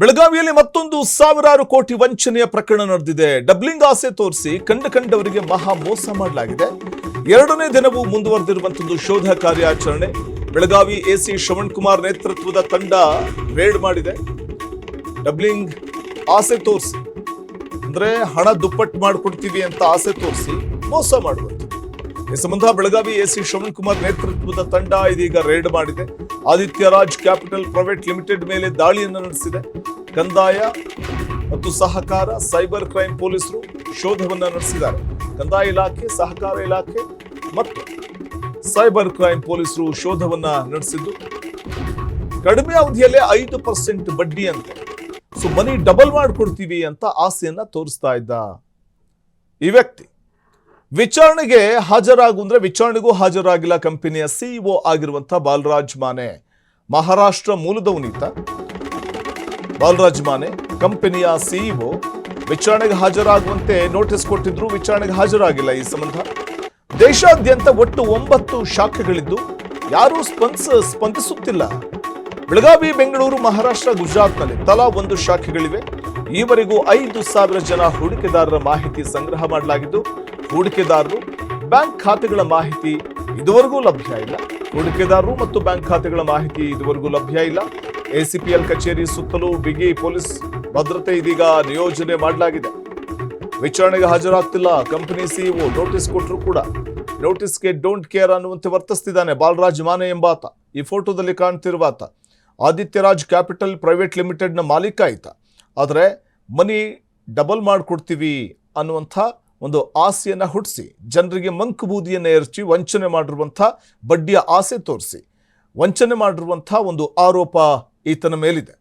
ಬೆಳಗಾವಿಯಲ್ಲಿ ಮತ್ತೊಂದು ಸಾವಿರಾರು ಕೋಟಿ ವಂಚನೆಯ ಪ್ರಕರಣ ನಡೆದಿದೆ. ಡಬ್ಲಿಂಗ್ ಆಸೆ ತೋರಿಸಿ ಕಂಡವರಿಗೆ ಮಹಾ ಮೋಸ ಮಾಡಲಾಗಿದೆ. ಎರಡನೇ ದಿನವೂ ಮುಂದುವರೆದಿರುವಂತದ್ದು ಶೋಧ ಕಾರ್ಯಾಚರಣೆ. ಬೆಳಗಾವಿ ಎಸಿ ಶ್ರವಣ್ ಕುಮಾರ್ ನೇತೃತ್ವದ ತಂಡ ರೇಡ್ ಮಾಡಿದೆ. ಡಬ್ಲಿಂಗ್ ಆಸೆ ತೋರಿಸಿ ಅಂದ್ರೆ ಹಣ ದುಪ್ಪಟ್ಟು ಮಾಡಿಕೊಡ್ತೀವಿ ಅಂತ ಆಸೆ ತೋರಿಸಿ ಮೋಸ ಮಾಡುವಂಥದ್ದು. ಈ ಸಂಬಂಧ ಬೆಳಗಾವಿ ಎಸಿ ಶ್ರವಣ್ ಕುಮಾರ್ ನೇತೃತ್ವದ ತಂಡ ಇದೀಗ ರೇಡ್ ಮಾಡಿದೆ. Aditya Raj capital private limited ಮೇಲೆ ದಾಳಿಯನ್ನು ನಡೆಸಿದೆ. ಕಂದಾಯ ಮತ್ತು ಸಹಕಾರ ಸೈಬರ್ ಕ್ರೈಮ್ ಪೊಲೀಸರು ಶೋಧವನ್ನ ನಡೆಸಿದ್ದಾರೆ. ಕಂದಾಯ ಇಲಾಖೆ, ಸಹಕಾರ ಇಲಾಖೆ ಮತ್ತು ಸೈಬರ್ ಕ್ರೈಮ್ ಪೊಲೀಸರು ಶೋಧವನ್ನ ನಡೆಸಿದ್ದು ಕಡಿಮೆ ಅವಧಿಯಲ್ಲೇ 5% ಬಡ್ಡಿ ಅಂತೆ. ಸೊ ಮನಿ ಡಬಲ್ ಮಾಡಿಕೊಡ್ತೀವಿ ಅಂತ ಆಸೆಯನ್ನ ತೋರಿಸ್ತಾ ಇದ್ದ ಈ ವ್ಯಕ್ತಿ ವಿಚಾರಣೆಗೆ ವಿಚಾರಣೆಗೂ ಹಾಜರಾಗಿಲ್ಲ. ಕಂಪನಿಯ ಸಿಇಒ ಆಗಿರುವಂತಹ ಬಾಲರಾಜ್ ಮಾನೆ, ಮಹಾರಾಷ್ಟ್ರ ಮೂಲದವನಿತ ಬಾಲರಾಜ್ ಮಾನೆ ಕಂಪನಿಯ ಸಿಇಒ ವಿಚಾರಣೆಗೆ ಹಾಜರಾಗುವಂತೆ ನೋಟಿಸ್ ಕೊಟ್ಟಿದ್ರು. ವಿಚಾರಣೆಗೆ ಹಾಜರಾಗಿಲ್ಲ. ಈ ಸಂಬಂಧ ದೇಶಾದ್ಯಂತ ಒಟ್ಟು 9 ಶಾಖೆಗಳಿದ್ದು ಯಾರೂ ಸ್ಪಂದಿಸುತ್ತಿಲ್ಲ. ಬೆಳಗಾವಿ, ಬೆಂಗಳೂರು, ಮಹಾರಾಷ್ಟ್ರ, ಗುಜರಾತ್ನಲ್ಲಿ ತಲಾ 1 ಶಾಖೆಗಳಿವೆ. ಈವರೆಗೂ 5,000 ಜನ ಹೂಡಿಕೆದಾರರ ಮಾಹಿತಿ ಸಂಗ್ರಹ ಮಾಡಲಾಗಿದ್ದು ಹೂಡಿಕೆದಾರರು ಬ್ಯಾಂಕ್ ಖಾತೆಗಳ ಮಾಹಿತಿ ಇದುವರೆಗೂ ಲಭ್ಯ ಇಲ್ಲ. ಹೂಡಿಕೆದಾರರು ಮತ್ತು ಬ್ಯಾಂಕ್ ಖಾತೆಗಳ ಮಾಹಿತಿ ಇದುವರೆಗೂ ಲಭ್ಯ ಇಲ್ಲ. ಎಸಿಪಿಎಲ್ ಕಚೇರಿ ಸುತ್ತಲೂ ಬಿಗಿ ಪೊಲೀಸ್ ಭದ್ರತೆ ಇದೀಗ ನಿಯೋಜನೆ ಮಾಡಲಾಗಿದೆ. ವಿಚಾರಣೆಗೆ ಹಾಜರಾಗ್ತಿಲ್ಲ. ಕಂಪನಿ ಸಿಇಒ ನೋಟಿಸ್ ಕೊಟ್ಟರು ಕೂಡ ನೋಟಿಸ್ಗೆ ಡೋಂಟ್ ಕೇರ್ ಅನ್ನುವಂತೆ ವರ್ತಿಸ್ತಿದ್ದಾನೆ ಬಾಲರಾಜ್ ಮಾನೆ ಎಂಬಾತ. ಈ ಫೋಟೋದಲ್ಲಿ ಕಾಣ್ತಿರುವಾತ ಆದಿತ್ಯ ರಾಜ್ ಕ್ಯಾಪಿಟಲ್ ಪ್ರೈವೇಟ್ ಲಿಮಿಟೆಡ್ನ ಮಾಲೀಕ ಆಯ್ತ. ಆದರೆ ಮನಿ ಡಬಲ್ ಮಾಡಿಕೊಡ್ತೀವಿ ಅನ್ನುವಂಥ ಒಂದು ಆಸೆಯನ್ನ ಹುಟ್ಟಿಸಿ ಜನರಿಗೆ ಮಂಕು ಬೂದಿಯನ್ನು ಎರಚಿ ವಂಚನೆ ಮಾಡಿರುವಂಥ ಬಡ್ಡಿಯ ಆಸೆ ತೋರಿಸಿ ವಂಚನೆ ಮಾಡಿರುವಂಥ ಒಂದು ಆರೋಪ ಈತನ ಮೇಲಿದೆ.